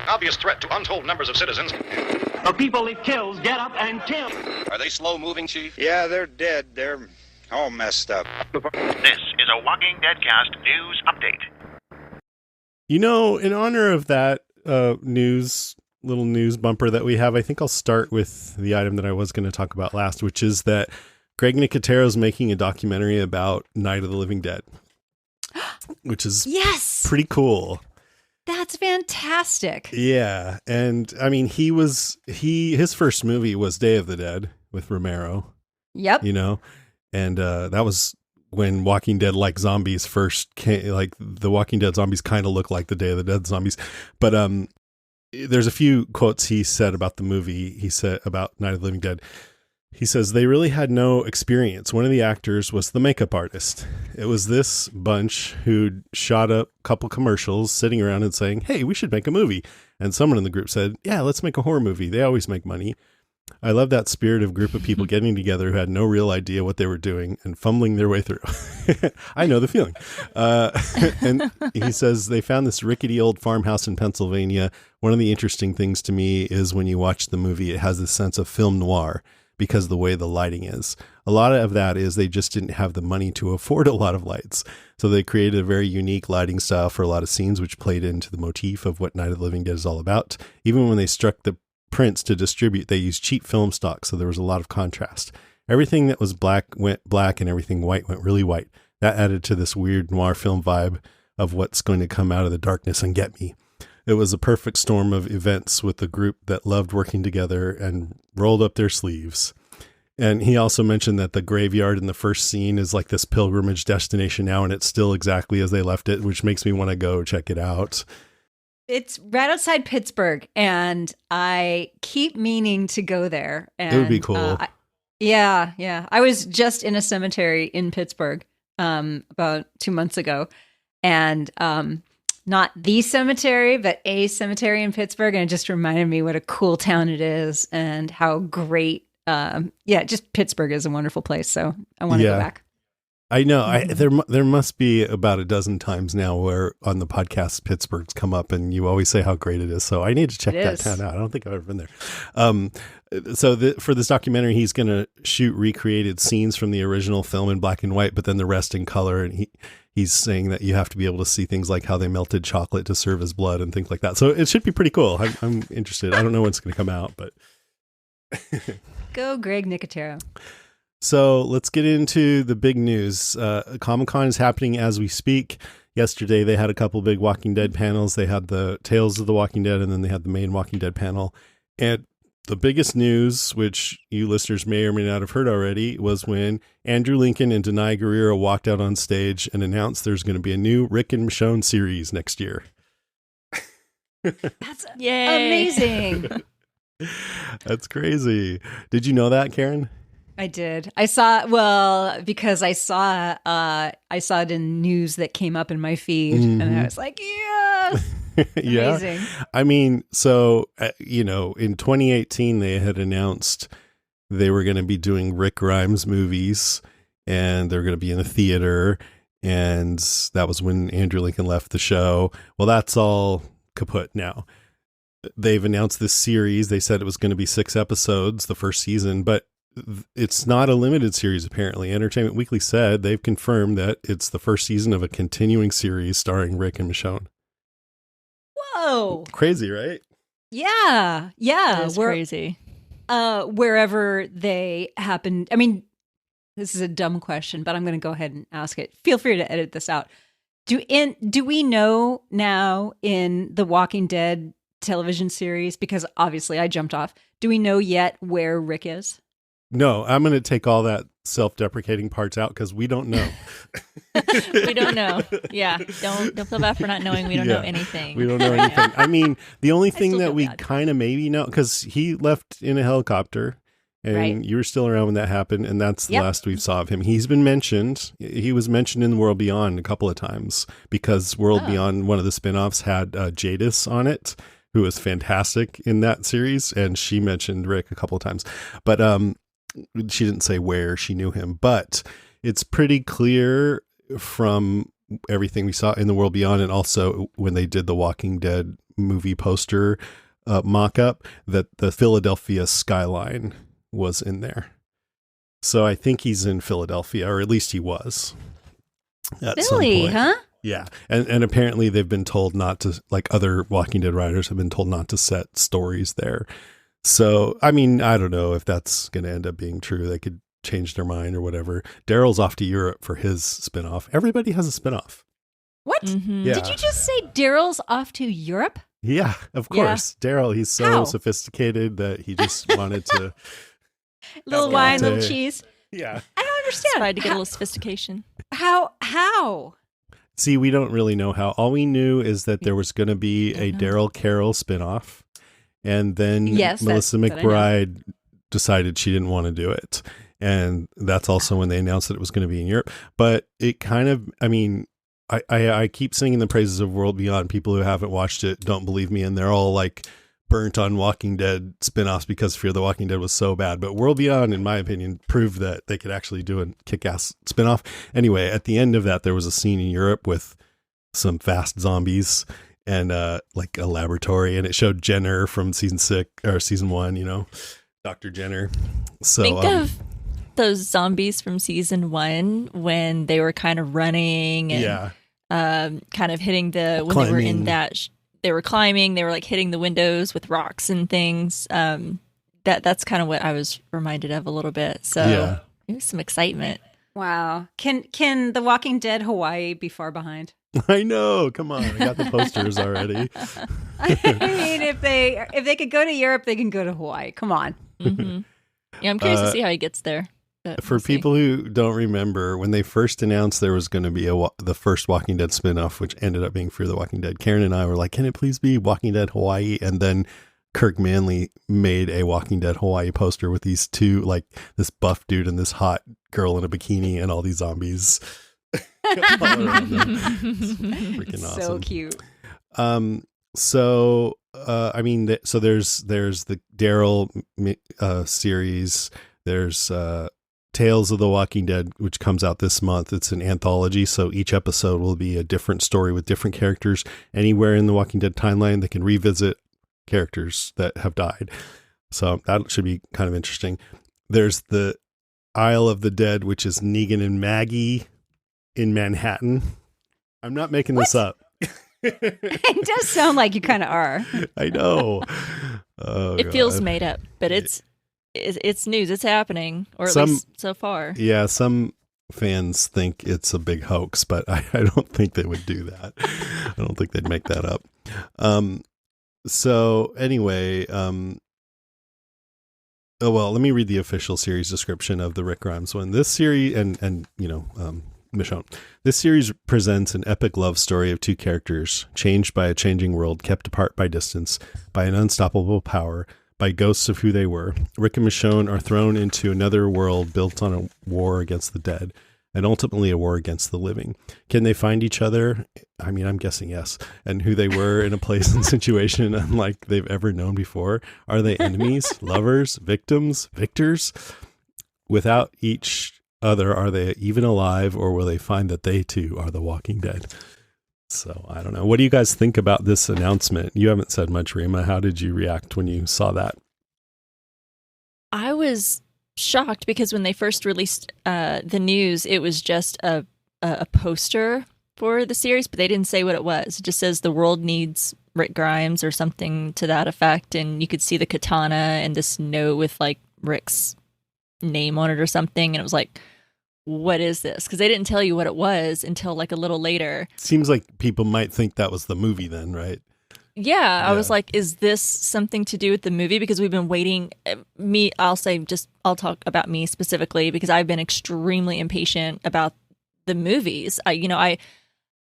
Obvious threat to untold numbers of citizens. The people it kills get up and kill. Are they slow-moving, Chief? Yeah, they're dead. They're all messed up. This is a Walking Deadcast news update. You know, in honor of that little news bumper that we have, I think I'll start with the item that I was going to talk about last, which is that Greg Nicotero is making a documentary about Night of the Living Dead, which is pretty cool. That's fantastic. Yeah. And I mean, his first movie was Day of the Dead with Romero. Yep. You know, and that was when Walking Dead like zombies first came, like the Walking Dead zombies kind of look like the Day of the Dead zombies. But there's a few quotes he said about the movie. He said about Night of the Living Dead. He says they really had no experience. One of the actors was the makeup artist. It was this bunch who'd shot a couple commercials sitting around and saying, hey, we should make a movie. And someone in the group said, yeah, let's make a horror movie. They always make money. I love that spirit of group of people getting together who had no real idea what they were doing and fumbling their way through. I know the feeling. And he says they found this rickety old farmhouse in Pennsylvania. One of the interesting things to me is when you watch the movie, it has this sense of film noir because of the way the lighting is. A lot of that is they just didn't have the money to afford a lot of lights. So they created a very unique lighting style for a lot of scenes, which played into the motif of what Night of the Living Dead is all about. Even when they struck the prints to distribute, they used cheap film stock, so there was a lot of contrast. Everything that was black went black and everything white went really white. That added to this weird noir film vibe of what's going to come out of the darkness and get me. It was a perfect storm of events with a group that loved working together and rolled up their sleeves. And he also mentioned that the graveyard in the first scene is like this pilgrimage destination now, and it's still exactly as they left it, which makes me want to go check it out. It's right outside Pittsburgh, and I keep meaning to go there. And, it would be cool. Yeah. I was just in a cemetery in Pittsburgh about 2 months ago, and not the cemetery, but a cemetery in Pittsburgh, and it just reminded me what a cool town it is and how great. Just Pittsburgh is a wonderful place, so I want to go back. I know. There must be about a dozen times now where on the podcast Pittsburgh's come up, and you always say how great it is. So I need to check that town out. I don't think I've ever been there. For this documentary, he's going to shoot recreated scenes from the original film in black and white, but then the rest in color. And he's saying that you have to be able to see things like how they melted chocolate to serve as blood and things like that. So it should be pretty cool. I'm interested. I don't know when it's going to come out, but go Greg Nicotero. So let's get into the big news. Comic-Con is happening as we speak. Yesterday, they had a couple big Walking Dead panels. They had the Tales of the Walking Dead, and then they had the main Walking Dead panel. And the biggest news, which you listeners may or may not have heard already, was when Andrew Lincoln and Denai Guerrero walked out on stage and announced there's going to be a new Rick and Michonne series next year. That's amazing. That's crazy. Did you know that, Karen? I did. I saw it in news that came up in my feed, and I was like, yes. Yeah. Amazing. I mean, so, in 2018, they had announced they were going to be doing Rick Grimes movies, and they're going to be in a theater. And that was when Andrew Lincoln left the show. Well, that's all kaput now. They've announced this series. They said it was going to be 6 episodes, the first season, but it's not a limited series, apparently. Entertainment Weekly said they've confirmed that it's the first season of a continuing series starring Rick and Michonne. Whoa. Crazy, right? Yeah. That's crazy. Wherever they happen. I mean, this is a dumb question, but I'm going to go ahead and ask it. Feel free to edit this out. Do we know now in the Walking Dead television series, because obviously I jumped off, do we know yet where Rick is? No, I'm going to take all that self-deprecating parts out because we don't know. We don't know. Yeah. Don't feel bad for not knowing. We don't know anything. We don't know anything. I mean, the only thing that we kind of maybe know, because he left in a helicopter and you were still around when that happened. And that's the last we saw of him. He's been mentioned. He was mentioned in World Beyond a couple of times because World Beyond, one of the spinoffs, had Jadis on it, who was fantastic in that series. And she mentioned Rick a couple of times. But she didn't say where she knew him, but it's pretty clear from everything we saw in the world beyond, and also when they did the Walking Dead movie poster mock-up, that the Philadelphia skyline was in there. So I think he's in Philadelphia, or at least he was at some Philly, point. huh? Yeah. And apparently they've been told not to, like other Walking Dead writers have been told not to set stories there. So, I mean, I don't know if that's going to end up being true. They could change their mind or whatever. Daryl's off to Europe for his spinoff. Everybody has a spinoff. What? Mhm. Yeah. Did you just say Daryl's off to Europe? Yeah, of course. Daryl, he's so How? sophisticated that he just wanted to. Little Yeah. wine, little Latte. cheese. Yeah. I don't understand. Tried to get a little sophistication. How? See, we don't really know how. All we knew is that there was going to be a Daryl Carroll spinoff. And then Yes, Melissa that I know. McBride decided she didn't want to do it. And that's also when they announced that it was going to be in Europe. But it kind of, I mean, I keep singing the praises of World Beyond. People who haven't watched it don't believe me. And they're all like burnt on Walking Dead spinoffs because Fear the Walking Dead was so bad. But World Beyond, in my opinion, proved that they could actually do a kick-ass spinoff. Anyway, at the end of that, there was a scene in Europe with some fast zombies and like a laboratory, and it showed Jenner from season 1, you know, Dr. Jenner. So Think of those zombies from season 1 when they were kind of running and kind of hitting when Climbing. they were in that they were climbing, they were like hitting the windows with rocks and things. That's kind of what I was reminded of a little bit. So it was some excitement. Wow. Can The Walking Dead Hawaii be far behind? I know. Come on, I got the posters already. I mean, if they could go to Europe, they can go to Hawaii. Come on. Mm-hmm. Yeah, I'm curious to see how he gets there. But For we'll see. people who don't remember, when they first announced there was going to be the first Walking Dead spinoff, which ended up being Fear the Walking Dead, Karen and I were like, can it please be Walking Dead Hawaii? And then Kirk Manley made a Walking Dead Hawaii poster with these two, like this buff dude and this hot girl in a bikini and all these zombies. All around them. It's freaking awesome. So cute. So I mean, so there's the Daryl series. There's Tales of the Walking Dead, which comes out this month. It's an anthology, so each episode will be a different story with different characters. Anywhere in the Walking Dead timeline, they can revisit characters that have died. So that should be kind of interesting. There's the Isle of the Dead, which is Negan and Maggie in Manhattan. I'm not making this up. It does sound like you kind of are. I know. Oh, It feels God. made up, but it's news. It's happening, or at least so far. Yeah, some fans think it's a big hoax, but I don't think they would do that. I don't think they'd make that up. So anyway, oh well, let me read the official series description of the Rick Grimes one. This series, and you know, Michonne. This series presents an epic love story of two characters, changed by a changing world, kept apart by distance, by an unstoppable power, by ghosts of who they were. Rick and Michonne are thrown into another world built on a war against the dead, and ultimately a war against the living. Can they find each other? I mean, I'm guessing yes. And who they were in a place and situation unlike they've ever known before? Are they enemies, lovers, victims, victors? Without each other, are they even alive, or will they find that they too are the Walking Dead? So I don't know. What do you guys think about this announcement? You haven't said much, Rima. How did you react when you saw that? I was shocked because when they first released the news, it was just a poster for the series, but they didn't say what it was. It just says the world needs Rick Grimes or something to that effect, and you could see the katana and this note with like Rick's name on it or something, and it was like, what is this? Because they didn't tell you what it was until like a little later. Seems like people might think that was the movie then, right? Yeah, I was like, is this something to do with the movie? Because we've been waiting. I'll talk about me specifically because I've been extremely impatient about the movies.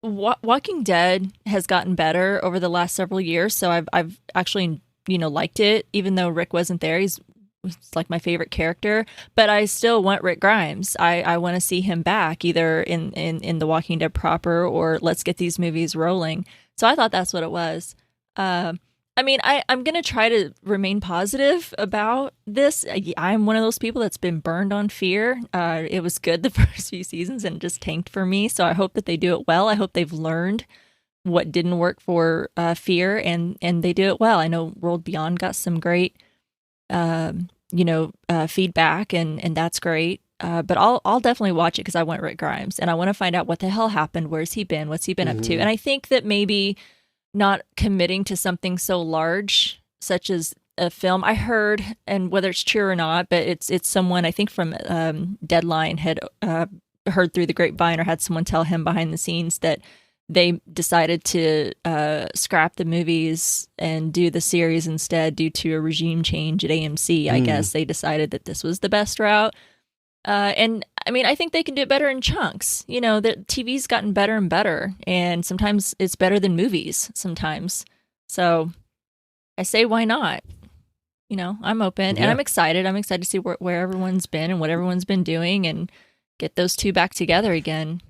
Walking Dead has gotten better over the last several years, so I've actually liked it, even though Rick wasn't there. He's like my favorite character, but I still want Rick Grimes. I want to see him back, either in The Walking Dead proper or let's get these movies rolling. So I thought that's what it was. I mean, I'm going to try to remain positive about this. I'm one of those people that's been burned on Fear. It was good the first few seasons and it just tanked for me. So I hope that they do it well. I hope they've learned what didn't work for Fear and they do it well. I know World Beyond got some great, feedback and that's great. But I'll definitely watch it because I want Rick Grimes and I want to find out what the hell happened. Where's he been? What's he been up to? And I think that maybe not committing to something so large, such as a film. I heard, and whether it's true or not, but it's someone I think from Deadline had heard through the grapevine or had someone tell him behind the scenes that they decided to scrap the movies and do the series instead due to a regime change at AMC. I guess they decided that this was the best route. And I mean, I think they can do it better in chunks. The TV's gotten better and better, and sometimes it's better than movies sometimes. So I say, why not? I'm open and I'm excited. I'm excited to see where everyone's been and what everyone's been doing and get those two back together again.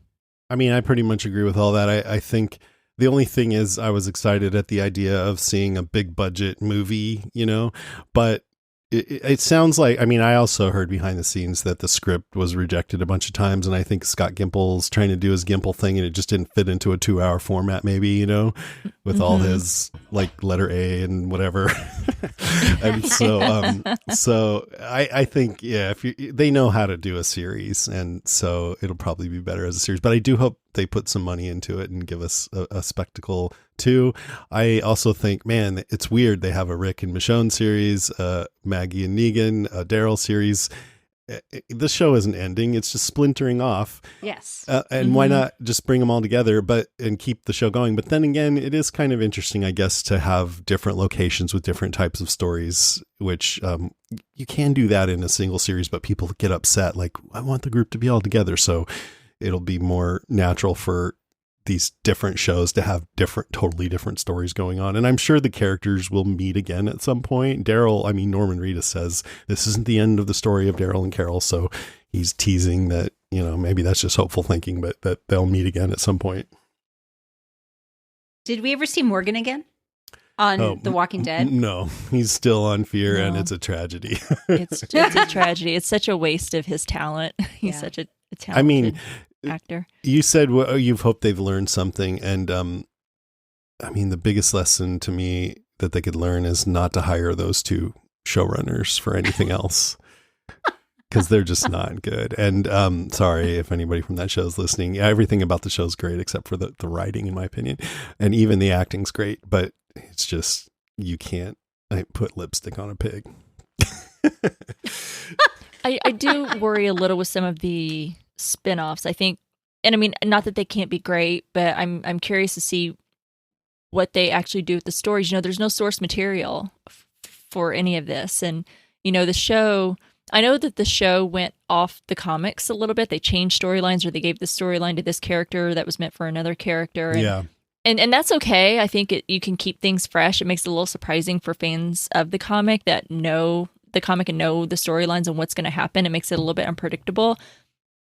I mean, I pretty much agree with all that. I think the only thing is I was excited at the idea of seeing a big budget movie, but it sounds like, I mean, I also heard behind the scenes that the script was rejected a bunch of times. And I think Scott Gimple's trying to do his Gimple thing and it just didn't fit into a 2-hour format, maybe, with all his like letter A and whatever. And so I think, yeah, they know how to do a series and so it'll probably be better as a series, but I do hope they put some money into it and give us a spectacle too. I also think, man, it's weird. They have a Rick and Michonne series, Maggie and Negan, a Daryl series. The show isn't ending. It's just splintering off. Yes. And why not just bring them all together, and keep the show going? But then again, it is kind of interesting, I guess, to have different locations with different types of stories, which you can do that in a single series, but people get upset. Like, I want the group to be all together. So it'll be more natural for these different shows to have totally different stories going on. And I'm sure the characters will meet again at some point. Norman Reedus says this isn't the end of the story of Daryl and Carol. So he's teasing that, maybe that's just hopeful thinking, but that they'll meet again at some point. Did we ever see Morgan again on The Walking Dead? No, he's still on Fear and it's a tragedy. It's a tragedy. It's such a waste of his talent. He's such a talented actor. You said you've hoped they've learned something, and the biggest lesson to me that they could learn is not to hire those two showrunners for anything else, because they're just not good. And sorry if anybody from that show is listening. Everything about the show is great except for the writing, in my opinion, and even the acting's great, but it's just you can't put lipstick on a pig. I do worry a little with some of the spin-offs, I think, and I mean, not that they can't be great, but I'm curious to see what they actually do with the stories. There's no source material for any of this, and the show. I know that the show went off the comics a little bit. They changed storylines, or they gave the storyline to this character that was meant for another character. And, and that's okay. I think you can keep things fresh. It makes it a little surprising for fans of the comic that know the comic and know the storylines and what's going to happen. It makes it a little bit unpredictable.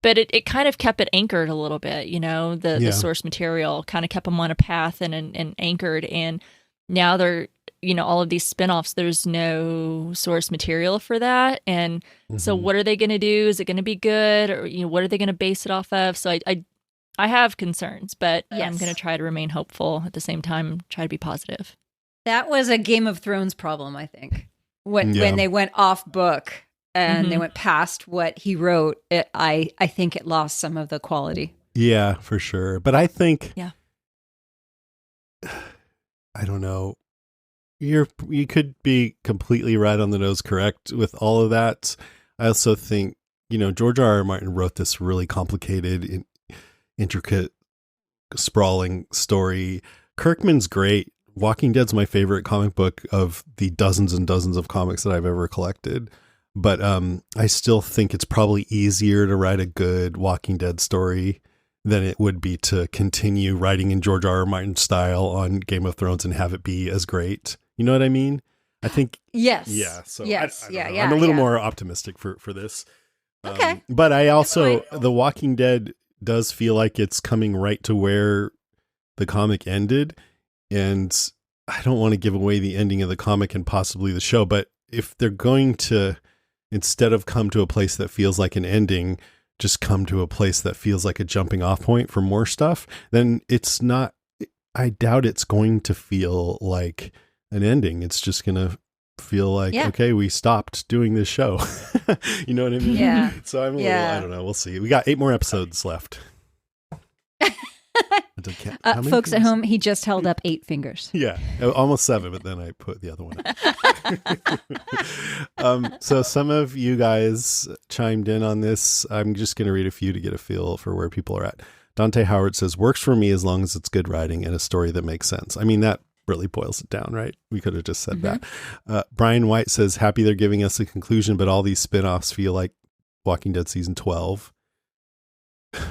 But it kind of kept it anchored a little bit, the source material kind of kept them on a path and anchored. And now they're, all of these spinoffs, there's no source material for that. And so what are they going to do? Is it going to be good? Or, what are they going to base it off of? So I have concerns, but I'm going to try to remain hopeful at the same time, try to be positive. That was a Game of Thrones problem, I think. When they went off book. And they went past what he wrote. I think it lost some of the quality. Yeah, for sure. But I think, I don't know. You could be completely right on the nose, correct with all of that. I also think, George R.R. Martin wrote this really complicated, intricate, sprawling story. Kirkman's great. Walking Dead's my favorite comic book of the dozens and dozens of comics that I've ever collected. But I still think it's probably easier to write a good Walking Dead story than it would be to continue writing in George R.R. Martin style on Game of Thrones and have it be as great. You know what I mean? I think. Yes. Yeah. So yes. I I'm a little more optimistic for this. Okay. But I also, The Walking Dead does feel like it's coming right to where the comic ended. And I don't want to give away the ending of the comic and possibly the show, but if they're going to, instead of come to a place that feels like an ending, just come to a place that feels like a jumping off point for more stuff, then it's not, I doubt it's going to feel like an ending. It's just going to feel like, okay, we stopped doing this show. You know what I mean? Yeah. So I'm a little, I don't know. We'll see. We got 8 more episodes left. Folks at home, he just held up 8 fingers. Yeah, almost 7, but then I put the other one up. So some of you guys chimed in on this. I'm just going to read a few to get a feel for where people are at. Dante Howard says, works for me as long as it's good writing and a story that makes sense. I mean, that really boils it down, right? We could have just said that. Brian White says, happy they're giving us a conclusion, but all these spinoffs feel like Walking Dead season 12.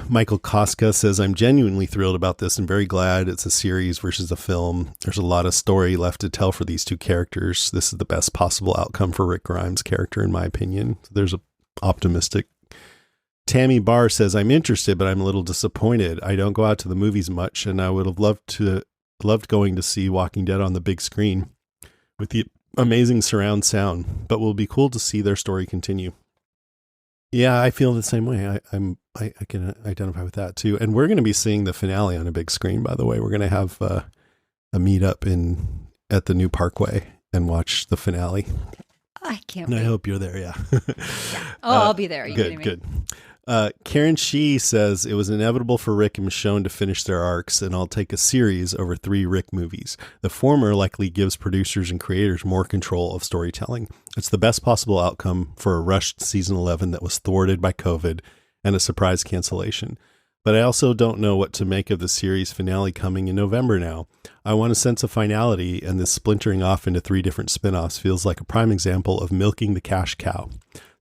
Michael Koska says, I'm genuinely thrilled about this and very glad it's a series versus a film. There's a lot of story left to tell for these 2 characters. This is the best possible outcome for Rick Grimes' character, in my opinion. So there's a optimistic. Tammy Barr says, I'm interested, but I'm a little disappointed. I don't go out to the movies much, and I would have loved going to see Walking Dead on the big screen with the amazing surround sound, but will be cool to see their story continue. Yeah, I feel the same way. I can identify with that too. And we're going to be seeing the finale on a big screen, by the way. We're going to have a meetup at the new Parkway and watch the finale. I can't wait. I hope you're there, yeah. I'll be there. Are you kidding me? Good. Karen Shee says, it was inevitable for Rick and Michonne to finish their arcs, and I'll take a series over 3 Rick movies. The former likely gives producers and creators more control of storytelling. It's the best possible outcome for a rushed season 11 that was thwarted by COVID and a surprise cancellation. But I also don't know what to make of the series finale coming in November now. I want a sense of finality, and this splintering off into 3 different spinoffs feels like a prime example of milking the cash cow.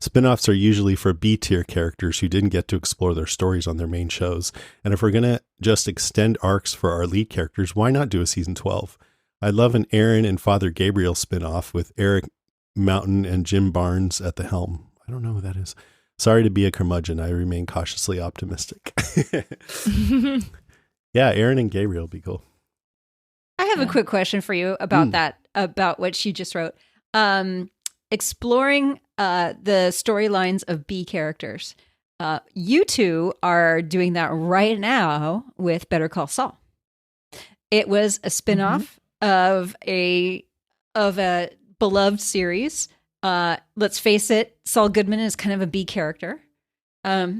Spinoffs are usually for B-tier characters who didn't get to explore their stories on their main shows. And if we're going to just extend arcs for our lead characters, why not do a season 12? I'd love an Aaron and Father Gabriel spinoff with Eric Mountain and Jim Barnes at the helm. I don't know who that is. Sorry to be a curmudgeon. I remain cautiously optimistic. Yeah, Aaron and Gabriel would be cool. I have a quick question for you about that, about what she just wrote. Exploring the storylines of B characters. You 2 are doing that right now with Better Call Saul. It was a spinoff of a beloved series. Let's face it, Saul Goodman is kind of a B character,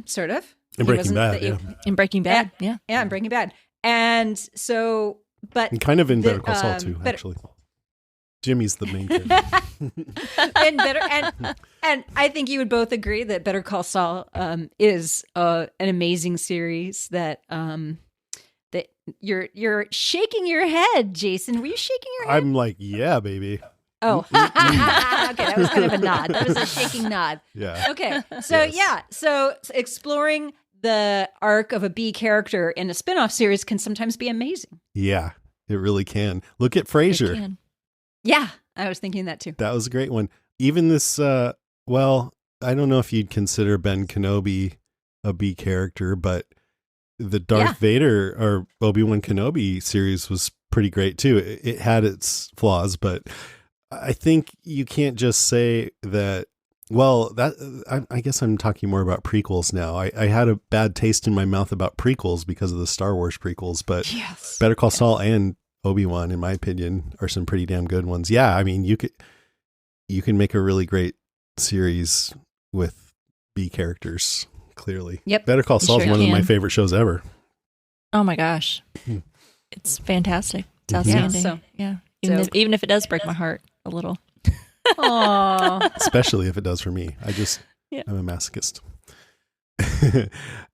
sort of. In Breaking Bad, In Breaking Bad, yeah, in Breaking Bad. And so, but... And kind of in Better Call Saul, too, actually. Jimmy's the main character. and I think you would both agree that Better Call Saul is an amazing series that that you're shaking your head, Jason. Were you shaking your head? I'm like, yeah, baby. Oh, okay. That was kind of a nod. That was a shaking nod. Yeah. Okay. So so exploring the arc of a B character in a spinoff series can sometimes be amazing. Yeah, it really can. Look at Frasier. Yeah, I was thinking that too. That was a great one. Even this, well, I don't know if you'd consider Ben Kenobi a B character, but the Darth Vader or Obi-Wan Kenobi series was pretty great too. It had its flaws, but I think you can't just say that. Well, I guess I'm talking more about prequels now. I had a bad taste in my mouth about prequels because of the Star Wars prequels, but Better Call Saul and Obi-Wan, in my opinion, are some pretty damn good ones. Yeah, I mean, you can make a really great series with B characters, clearly. Yep. Better Call Saul is one of my favorite shows ever. Oh my gosh. It's fantastic. It's outstanding. Yeah. Even if it does break my heart a little. Aww. Especially if it does for me. I'm a masochist.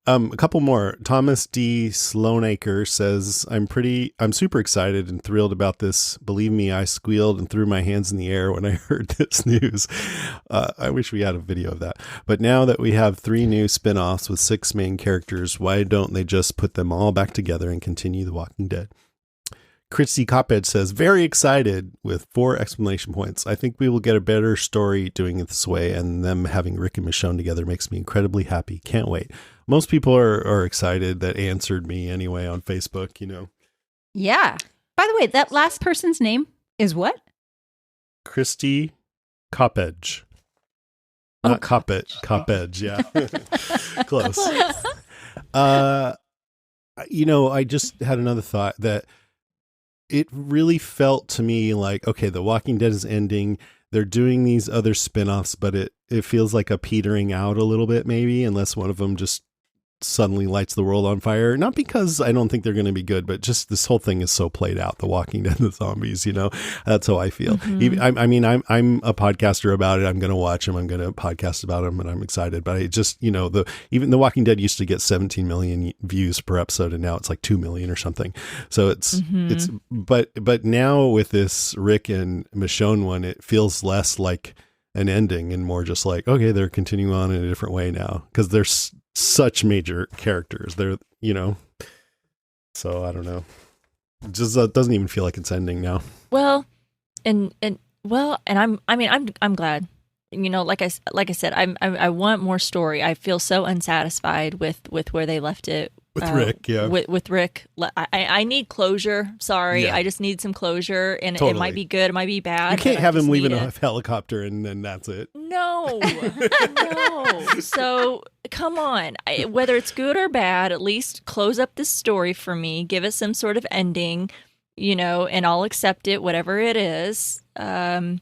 A couple more. Thomas D. Sloanacre says, I'm super excited and thrilled about this. Believe me, I squealed and threw my hands in the air when I heard this news. I wish we had a video of that. But now that we have 3 new spinoffs with 6 main characters, why don't they just put them all back together and continue The Walking Dead? Christy Cophead says, very excited with 4 exclamation points. I think we will get a better story doing it this way, and them having Rick and Michonne together makes me incredibly happy. Can't wait. Most people are excited that answered me anyway on Facebook, you know. Yeah. By the way, that last person's name is what? Christy Coppedge. Oh, Not Coppedge, yeah. Close. I just had another thought that it really felt to me like, okay, The Walking Dead is ending. They're doing these other spinoffs, but it feels like a petering out a little bit, maybe, unless one of them just suddenly lights the world on fire. Not because I don't think they're going to be good, but just this whole thing is so played out. The Walking Dead and the zombies, that's how I feel. I'm a podcaster about it. I'm going to watch them. I'm going to podcast about them, and I'm excited. But I just, even The Walking Dead used to get 17 million views per episode, and now it's like 2 million or something. So but now with this Rick and Michonne one, it feels less like an ending and more just like, okay, they're continuing on in a different way now because there's such major characters. They're, so I don't know. It just doesn't even feel like it's ending now. Well, and I'm glad. Like I said, I want more story. I feel so unsatisfied with where they left it. With Rick, yeah. With Rick. I need closure. Sorry. Yeah. I just need some closure. And Totally. It might be good. It might be bad. You can't have him leaving a helicopter and then that's it. No. No. So, come on. Whether it's good or bad, at least close up this story for me. Give it some sort of ending, and I'll accept it, whatever it is. But, I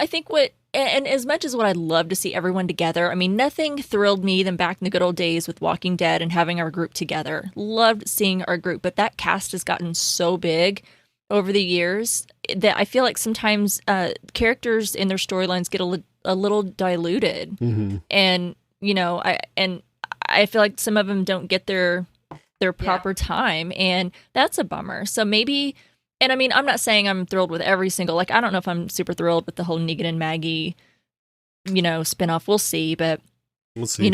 think and as much as what I'd love to see everyone together, I mean, nothing thrilled me than back in the good old days with Walking Dead and having our group together. Loved seeing our group, but that cast has gotten so big over the years that I feel like sometimes characters in their storylines get a little diluted. Mm-hmm. And, I feel like some of them don't get their proper time, and that's a bummer. So maybe... And I mean, I'm not saying I'm thrilled with every single, I don't know if I'm super thrilled with the whole Negan and Maggie, spinoff. We'll see. But, we'll see.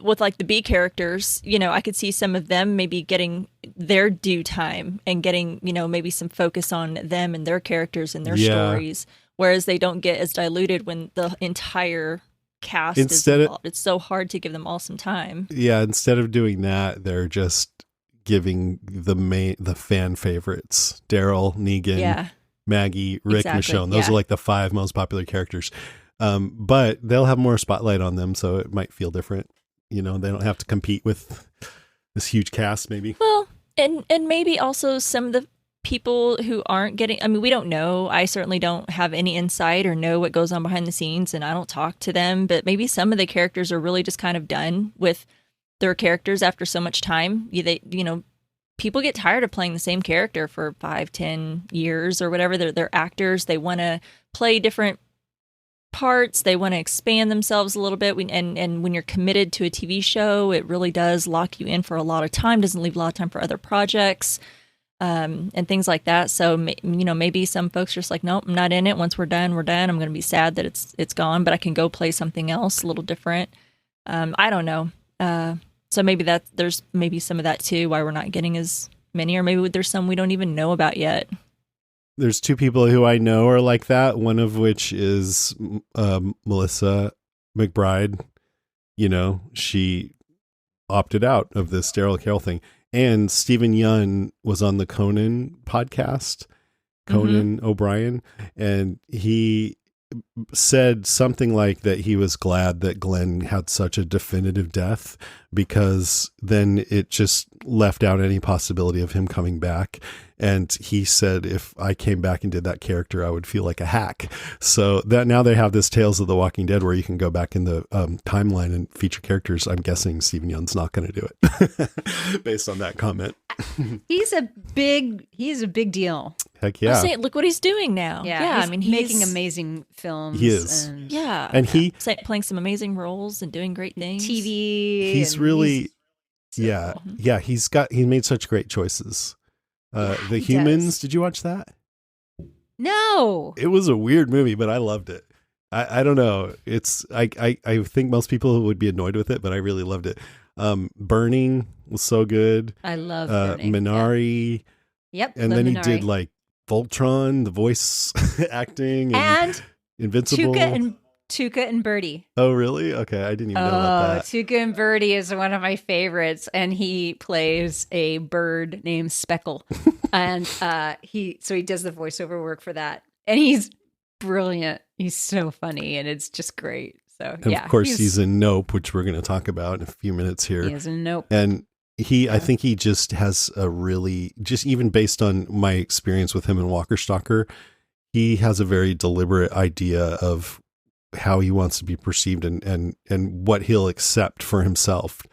With the B characters, I could see some of them maybe getting their due time and getting, maybe some focus on them and their characters and their stories. Whereas they don't get as diluted when the entire cast is involved. It's so hard to give them all some time. Yeah. Instead of doing that, they're just giving the fan favorites, Daryl, Negan, Maggie, Rick, Michonne. Those are the 5 most popular characters. But they'll have more spotlight on them, so it might feel different. They don't have to compete with this huge cast, maybe. Well, and maybe also some of the people who aren't getting, I mean, we don't know. I certainly don't have any insight or know what goes on behind the scenes, and I don't talk to them, but maybe some of the characters are really just kind of done with their characters after so much time. People get tired of playing the same character for 5-10 years or whatever. They're actors. They want to play different parts. They want to expand themselves a little bit. And when you're committed to a TV show, it really does lock you in for a lot of time. Doesn't leave a lot of time for other projects and things like that. So maybe some folks are just like, nope, I'm not in it. Once we're done, we're done. I'm going to be sad that it's gone, but I can go play something else a little different. I don't know. So maybe there's maybe some of that too, why we're not getting as many, or maybe there's some we don't even know about yet. There's 2 people who I know are like that. One of which is Melissa McBride. She opted out of this Daryl Carroll thing. And Stephen Yun was on the Conan podcast, Conan O'Brien, and he said something like that he was glad that Glenn had such a definitive death, because then it just left out any possibility of him coming back. And he said, if I came back and did that character, I would feel like a hack. So that now they have this Tales of the Walking Dead where you can go back in the timeline and feature characters. I'm guessing Stephen Young's not going to do it based on that comment. He's a big deal. Heck yeah. I'll say, look what he's doing now. Yeah. I mean, he's making amazing films. He is. And he playing some amazing roles and doing great things. TV. He's really, he made such great choices. The Humans, did you watch that? No. It was a weird movie, but I loved it. I don't know. I think most people would be annoyed with it, but I really loved it. Burning was so good. I love Burning. Minari. Yep. And then he did Voltron, the voice acting, and Invincible. Tuca and Tuca and Birdie. Oh, really? Okay, I didn't even know about that. Tuca and Birdie is one of my favorites, and he plays a bird named Speckle, and he does the voiceover work for that, and he's brilliant. He's so funny, and it's just great. So And of course, he's in Nope, which we're going to talk about in a few minutes here. He is in Nope, and I think he just has a really, just even based on my experience with him in Walker Stalker, he has a very deliberate idea of how he wants to be perceived and what he'll accept for himself.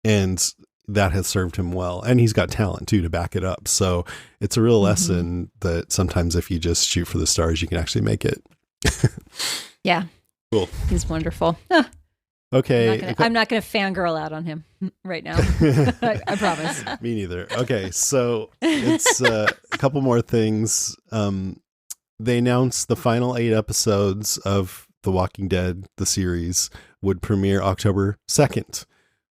And that has served him well. And he's got talent too to back it up. So it's a real lesson that sometimes if you just shoot for the stars, you can actually make it. Yeah. Cool. He's wonderful. Okay. I'm not going to fangirl out on him right now. I promise. Me neither. Okay. So it's a couple more things. They announced the final 8 episodes of The Walking Dead, the series, would premiere October 2nd.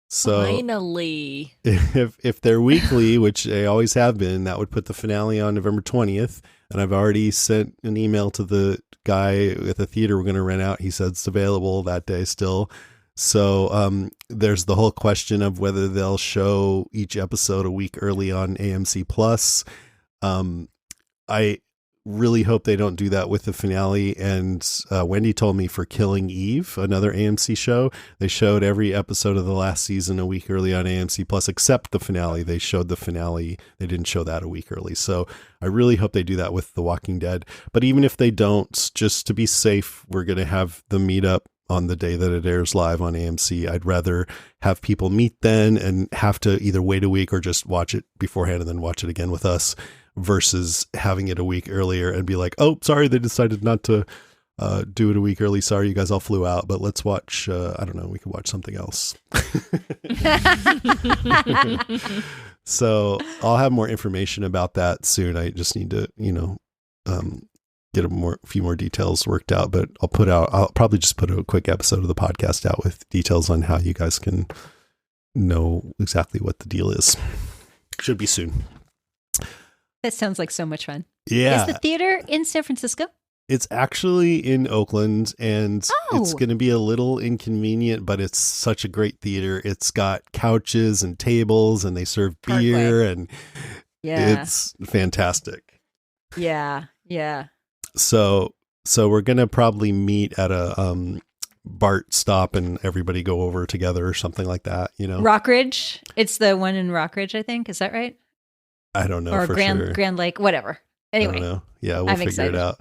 So finally, if they're weekly, which they always have been, that would put the finale on November 20th. And I've already sent an email to the guy at the theater we're going to rent out. He said it's available that day still. So there's the whole question of whether they'll show each episode a week early on AMC Plus. I really hope they don't do that with the finale. And Wendy told me for Killing Eve, another AMC show, they showed every episode of the last season a week early on AMC Plus, except the finale. They showed the finale. They didn't show that a week early. So I really hope they do that with The Walking Dead. But even if they don't, just to be safe, we're going to have the meetup on the day that it airs live on AMC. I'd rather have people meet then and have to either wait a week or just watch it beforehand and then watch it again with us, versus having it a week earlier and be like, oh, sorry, they decided not to do it a week early. Sorry, you guys all flew out, but let's watch, I don't know, we could watch something else. So I'll have more information about that soon. I just need to, get a few more details worked out, but I'll probably just put a quick episode of the podcast out with details on how you guys can know exactly what the deal is. Should be soon. That sounds like so much fun. Yeah. Is the theater in San Francisco? It's actually in Oakland, and it's going to be a little inconvenient, but it's such a great theater. It's got couches and tables, and they serve beer, and it's fantastic. Yeah. So we're going to probably meet at a BART stop and everybody go over together or something like that, Rockridge. It's the one in Rockridge, I think. Is that right? I don't know or for Grand, sure. Grand Lake, whatever. Anyway. I don't know. Yeah, we'll I'm figure excited. it out.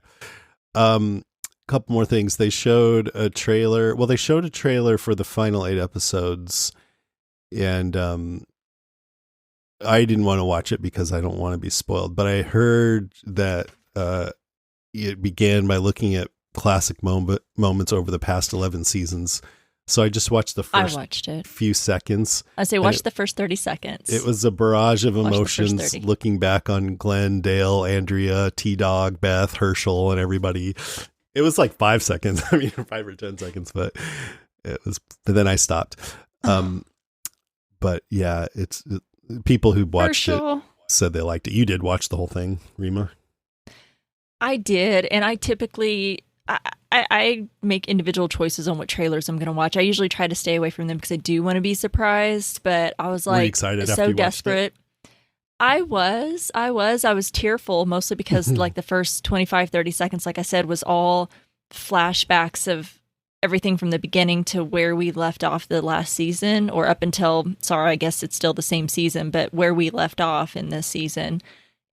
Couple more things. They showed a trailer. Well, they showed a trailer for the final 8 episodes, and I didn't want to watch it because I don't want to be spoiled. But I heard that it began by looking at classic moments over the past 11 seasons. So I just watched the first few seconds. I say watch the first 30 seconds. It was a barrage of Watch the first emotions 30. looking back on Glenn, Dale, Andrea, T-Dog, Beth, Herschel, and everybody. It was like 5 seconds. 5 or 10 seconds, but but then I stopped. But yeah, people who watched it said they liked it. You did watch the whole thing, Rima? I did, and I typically I make individual choices on what trailers I'm going to watch. I usually try to stay away from them because I do want to be surprised, but I was Were you like excited after so you watched desperate. I was tearful, mostly because like the first 25, 30 seconds, like I said, was all flashbacks of everything from the beginning to where we left off the last season, or up until, I guess it's still the same season, but where we left off in this season.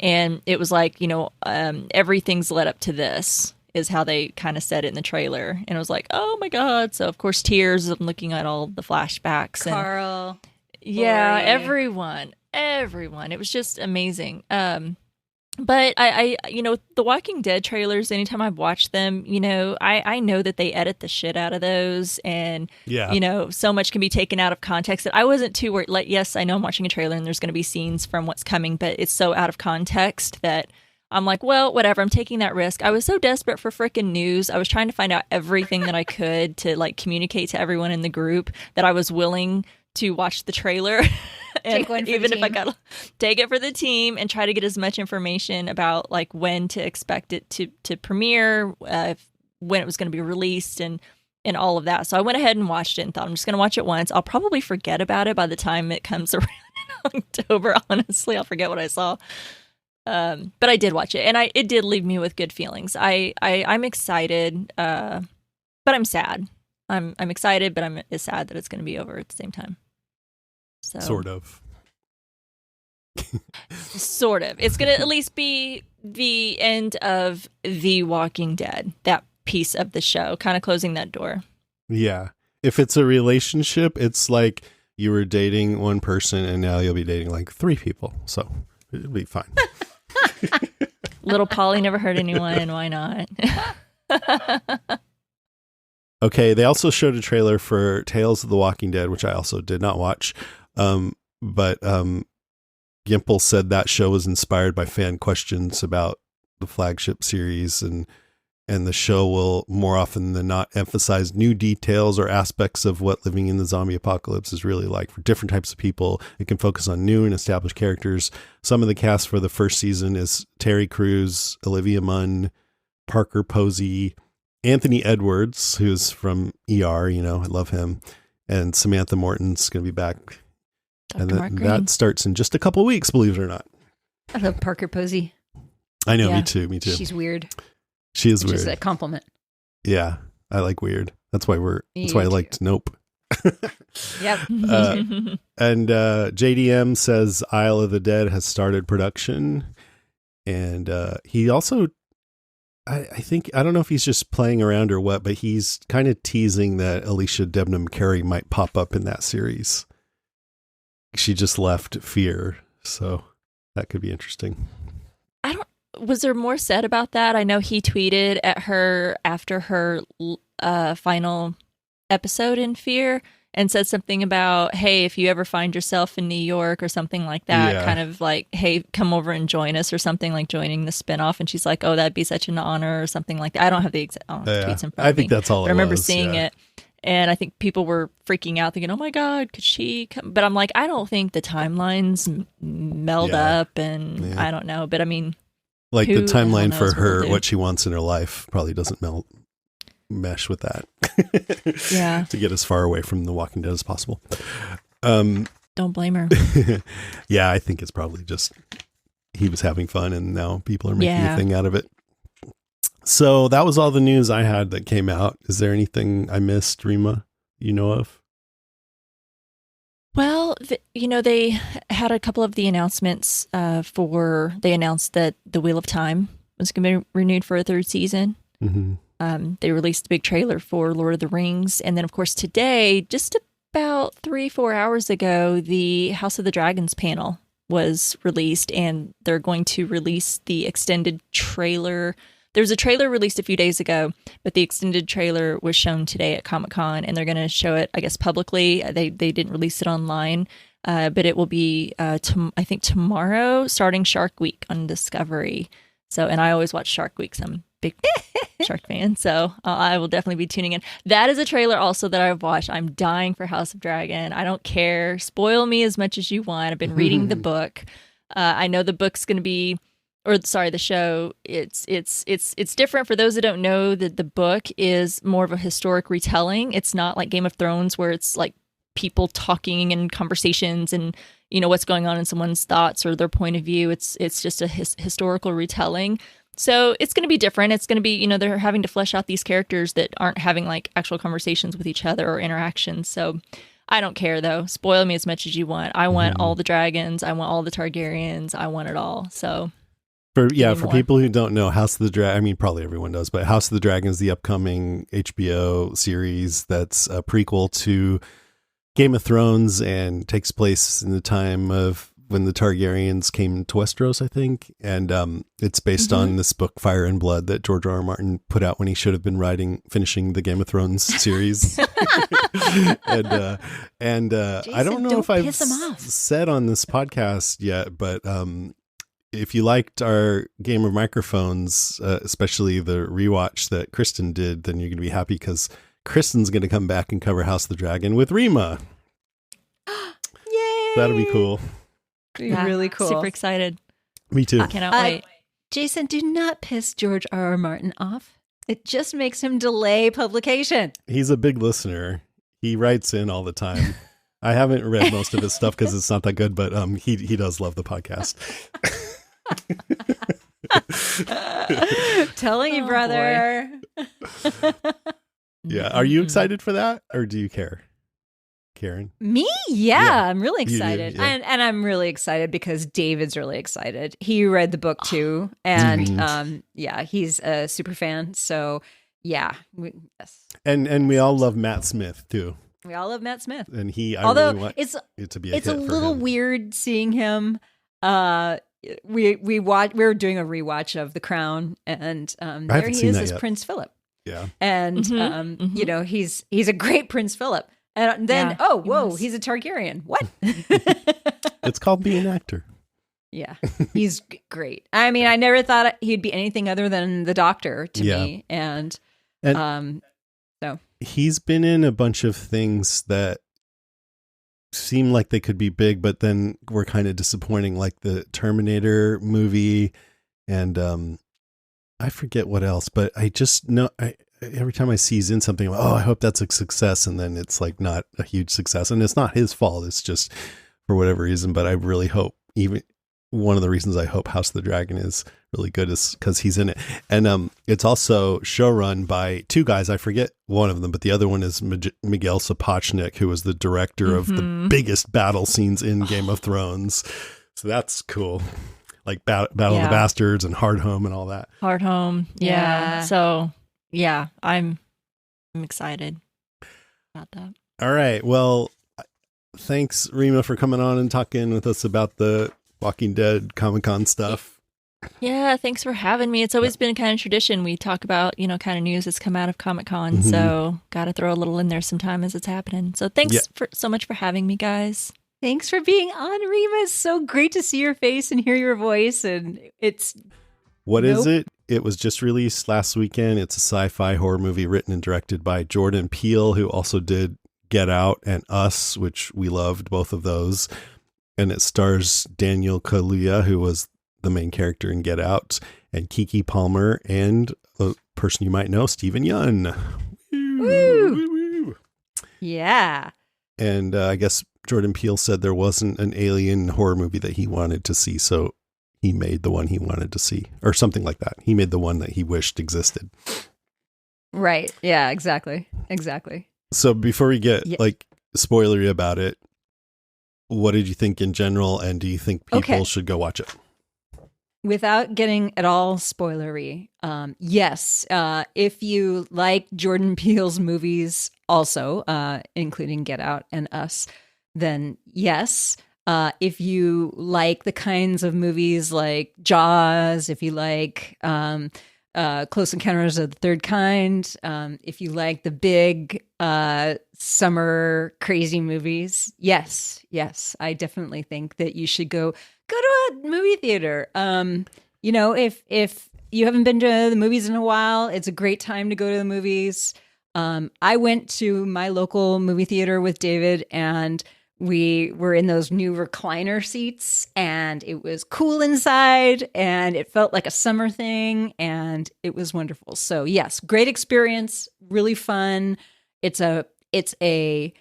And it was like, everything's led up to this is how they kind of said it in the trailer. And I was like, oh my God. So of course, tears. I'm looking at all the flashbacks. Carl. Yeah, Lori. everyone. It was just amazing. But I the Walking Dead trailers, anytime I've watched them, I know that they edit the shit out of those, and so much can be taken out of context that I wasn't too worried. Like, yes, I know I'm watching a trailer and there's going to be scenes from what's coming, but it's so out of context that I'm like, well, whatever, I'm taking that risk. I was so desperate for frickin' news. I was trying to find out everything that I could to like communicate to everyone in the group that I was willing to watch the trailer. And take one for even the if I team. got take it for the team and try to get as much information about like when to expect it to premiere, when it was going to be released, and and all of that. So I went ahead and watched it and thought I'm just going to watch it once. I'll probably forget about it by the time it comes around in October. Honestly, I'll forget what I saw. But I did watch it, and it did leave me with good feelings. I'm excited, but I'm sad. I'm excited, but I'm sad that it's going to be over at the same time. So Sort of. Sort of. It's going to at least be the end of The Walking Dead, that piece of the show, kind of closing that door. Yeah. If it's a relationship, it's like you were dating one person and now you'll be dating like 3 people. So it'll be fine. Little Polly never hurt anyone. Why not? Okay. They also showed a trailer for Tales of the Walking Dead, which I also did not watch. But Gimple said that show was inspired by fan questions about the flagship series, and the show will more often than not emphasize new details or aspects of what living in the zombie apocalypse is really like for different types of people. It can focus on new and established characters. Some of the cast for the first season is Terry Crews, Olivia Munn, Parker Posey, Anthony Edwards, who's from ER, I love him, and Samantha Morton's going to be back. Dr. Mark Green. That starts in just a couple of weeks, believe it or not. I love Parker Posey. I know, Yeah. me too. She's weird. She is Which weird. is a compliment. Yeah, I like weird. That's why Me I too. liked Nope. Yep. And JDM says Isle of the Dead has started production, and he also, I think, I don't know if he's just playing around or what, but he's kind of teasing that Alicia Debnam Carey might pop up in that series. She just left Fear, so that could be interesting. Was there more said about that? I know he tweeted at her after her final episode in Fear and said something about, hey, if you ever find yourself in New York or something like that, Yeah. kind of like, hey, come over and join us or something, like joining the spinoff. And she's like, oh, that'd be such an honor or something like that. I don't have the exact tweets in front I of me. think that's all But I it remember was, seeing yeah. it. And I think people were freaking out thinking, oh my God, could she come? But I'm like, I don't think the timelines meld Yeah. up, and Yeah. I don't know. But I mean, Like who the the hell timeline knows for what her, they'll do? what she wants in her life probably doesn't mesh with that. Yeah. To get as far away from The Walking Dead as possible. don't blame her. Yeah, I think it's probably just he was having fun and now people are making Yeah. a thing out of it. So that was all the news I had that came out. Is there anything I missed, Rima, you know of? Well, they had a couple of the announcements they announced that The Wheel of Time was going to be renewed for a 3rd season. Mm-hmm. They released a big trailer for Lord of the Rings. And then, of course, today, just about 3-4 hours ago, the House of the Dragons panel was released, and they're going to release the extended trailer. There was a trailer released a few days ago, but the extended trailer was shown today at Comic-Con, and they're going to show it, I guess, publicly. They didn't release it online, but it will be, I think, tomorrow, starting Shark Week on Discovery. So, and I always watch Shark Week, so I'm a big Shark fan, so I will definitely be tuning in. That is a trailer also that I've watched. I'm dying for House of Dragon. I don't care. Spoil me as much as you want. I've been reading the book. I know the book's going to be, the show. It's different. For those that don't know, that the book is more of a historic retelling. It's not like Game of Thrones where it's like people talking and conversations and what's going on in someone's thoughts or their point of view. It's just a historical retelling. So it's going to be different. It's going to be, they're having to flesh out these characters that aren't having like actual conversations with each other or interactions. So I don't care though. Spoil me as much as you want. I want all the dragons. I want all the Targaryens. I want it all. So For more. people who don't know, House of the Dragon, I mean, probably everyone does, but House of the Dragon is the upcoming HBO series that's a prequel to Game of Thrones and takes place in the time of when the Targaryens came to Westeros, I think. And it's based on this book, Fire and Blood, that George R. R. Martin put out when he should have been finishing the Game of Thrones series. and I don't know if I've piss him off. said on this podcast yet, but if you liked our Game of Microphones, especially the rewatch that Kristen did, then you're going to be happy because Kristen's going to come back and cover House of the Dragon with Rima. Yay! That'll be cool. Yeah, really cool. Super excited. Me too. I cannot wait. Jason, do not piss George R. R. Martin off. It just makes him delay publication. He's a big listener. He writes in all the time. I haven't read most of his stuff because it's not that good, but he does love the podcast. Telling you, brother. Yeah. Are you excited for that, or do you care, Karen? Me? Yeah. I'm really You do, excited. yeah. And I'm really excited because David's really excited. He read the book too. And yeah, he's a super fan. So yeah. Yes. And we all love Matt Smith too. We all love Matt Smith. And I Although really want it's it to be a it's hit a for little him. weird seeing him. We were doing a rewatch of The Crown, and there haven't he seen is that as yet. Prince Philip. Yeah. And you know, he's a great Prince Philip. And then Yeah, he whoa, was. he's a Targaryen. What? It's called being an actor. Yeah, he's great. I mean, I never thought he'd be anything other than the Doctor to Yeah. me. And so He's been in a bunch of things that seem like they could be big, but then were kind of disappointing, like the Terminator movie, and I forget what else. But I just know every time I see he's in something, I'm like, oh, I hope that's a success, and then it's like not a huge success, and it's not his fault. It's just for whatever reason. But I really hope, even one of the reasons I hope House of the Dragon is really good is because he's in it. And it's also showrun by two guys. I forget one of them, but the other one is Miguel Sapochnik, who was the director of the biggest battle scenes in Game of Thrones. So that's cool. Like Battle of the Bastards and Hard Home and all that. Hard Home. Yeah. Yeah. So yeah, I'm excited about that. All right. Well, thanks, Rima, for coming on and talking with us about the Walking Dead Comic-Con stuff. Yeah, thanks for having me. It's always been kind of tradition. We talk about, kind of news that's come out of Comic-Con. So got to throw a little in there sometime as it's happening. So thanks so much for having me, guys. thanks for being on, Rima. It's so great to see your face and hear your voice. And it's What is it? It was just released last weekend. It's a sci-fi horror movie written and directed by Jordan Peele, who also did Get Out and Us, which we loved, both of those. And it stars Daniel Kaluuya, who was the main character in Get Out, and Keke Palmer, and a person you might know, Stephen Yeun. Woo! Yeah. And I guess Jordan Peele said there wasn't an alien horror movie that he wanted to see, so he made the one he wanted to see, or something like that. He made the one that he wished existed. Right. Yeah, exactly. So before we get spoilery about it, what did you think in general, and do you think people should go watch it? Without getting at all spoilery, yes. If you like Jordan Peele's movies also, including Get Out and Us, then yes. If you like the kinds of movies like Jaws, if you like Close Encounters of the Third Kind, if you like the big summer crazy movies, yes, I definitely think that you should go to a movie theater. If you haven't been to the movies in a while, it's a great time to go to the movies. I went to my local movie theater with David, and we were in those new recliner seats, and it was cool inside, and it felt like a summer thing, and it was wonderful. So yes, great experience, really fun. It's a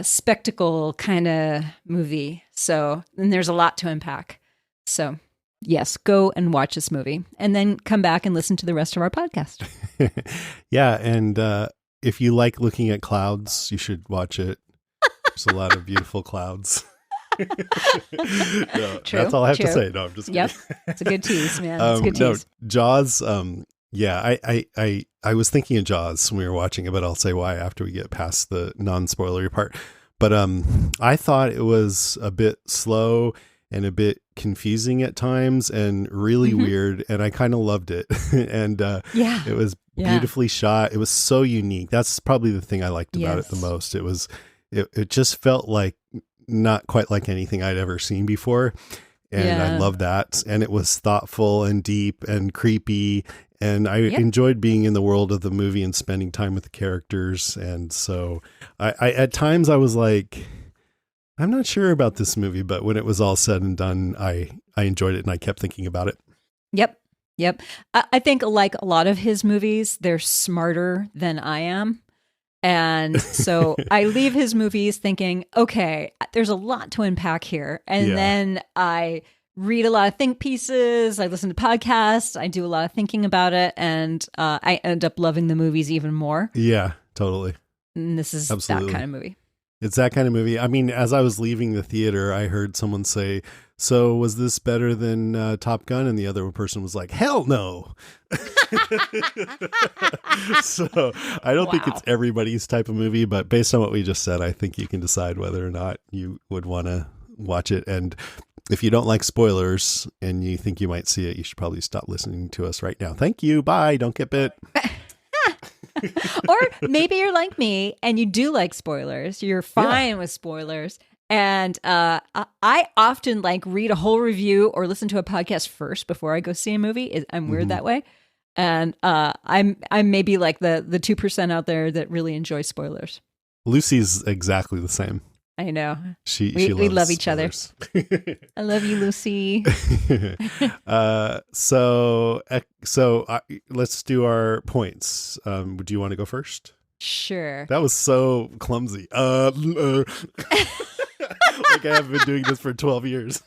spectacle kind of movie. So, and there's a lot to unpack. So yes, go and watch this movie, and then come back and listen to the rest of our podcast. Yeah. And if you like looking at clouds, you should watch it. There's a lot of beautiful clouds. No, True, that's all I have to true. say. No, I'm just kidding. Yep, it's a good tease, man. It's a good tease. No, Jaws. Yeah, I was thinking of Jaws when we were watching it, but I'll say why after we get past the non-spoilery part. But I thought it was a bit slow and a bit confusing at times, and really weird, and I kind of loved it. And it was beautifully shot. It was so unique. That's probably the thing I liked about it the most. It just felt like not quite like anything I'd ever seen before. And I love that. And it was thoughtful and deep and creepy. And I enjoyed being in the world of the movie and spending time with the characters. And so I at times I was like, I'm not sure about this movie, but when it was all said and done, I enjoyed it, and I kept thinking about it. Yep. Yep. I think like a lot of his movies, they're smarter than I am. And so I leave his movies thinking, okay, there's a lot to unpack here. And Yeah. then I read a lot of think pieces. I listen to podcasts. I do a lot of thinking about it. And I end up loving the movies even more. Yeah, totally. And this is Absolutely. that kind of movie. It's that kind of movie. I mean, as I was leaving the theater, I heard someone say, so was this better than Top Gun? And the other person was like, hell no. So I don't think it's everybody's type of movie, but based on what we just said, I think you can decide whether or not you would want to watch it. And if you don't like spoilers and you think you might see it, you should probably stop listening to us right now. Thank you. Bye. Don't get bit. Or maybe you're like me and you do like spoilers. You're fine with spoilers. And I often like read a whole review or listen to a podcast first before I go see a movie. I'm weird that way. And I'm maybe like the 2% out there that really enjoy spoilers. Lucy's exactly the same. I know. We love each other. I love you, Lucy. So let's do our points. Do you want to go first? Sure. That was so clumsy. Like I have been doing this for 12 years.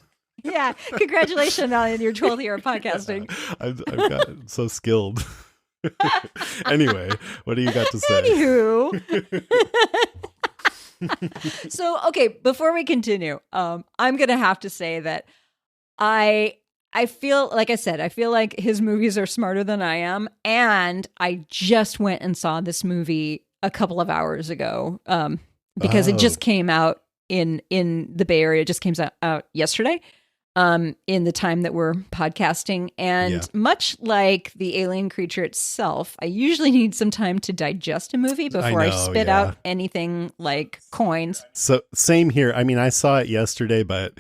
Yeah. Congratulations on your 12th year of podcasting. I've gotten so skilled. Anyway, what do you got to say? Anywho. So, okay, before we continue, I'm going to have to say that I feel, like I said, I feel like his movies are smarter than I am. And I just went and saw this movie a couple of hours ago because it just came out in the Bay Area. It just came out yesterday in the time that we're podcasting. And much like the alien creature itself, I usually need some time to digest a movie before I spit out anything like coins. So same here. I mean, I saw it yesterday, but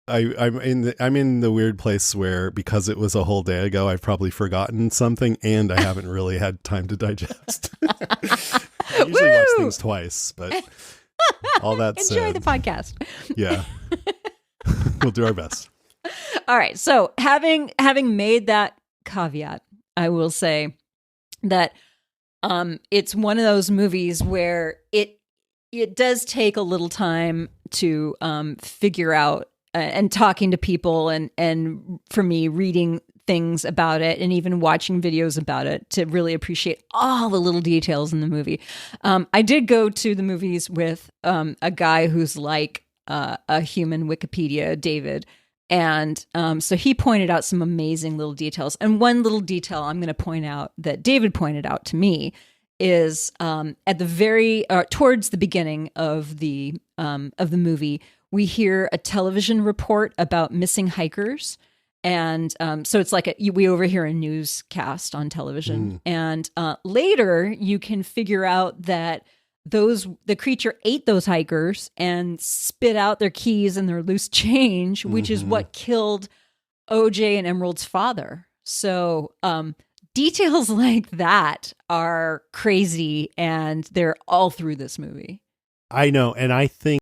I'm in the weird place where because it was a whole day ago, I've probably forgotten something and I haven't really had time to digest. I usually watch things twice, but all that said, enjoy the podcast. Yeah. We'll do our best. All right. So having made that caveat, I will say that it's one of those movies where it does take a little time to figure out and talking to people and for me reading things about it and even watching videos about it to really appreciate all the little details in the movie. I did go to the movies with a guy who's like a human Wikipedia, David. And so he pointed out some amazing little details. And one little detail I'm going to point out that David pointed out to me is at the very towards the beginning of the movie, we hear a television report about missing hikers. And so it's like we overhear a newscast on television. And later you can figure out that the creature ate those hikers and spit out their keys and their loose change, which is what killed OJ and Emerald's father. So details like that are crazy, and they're all through this movie. I know, and I think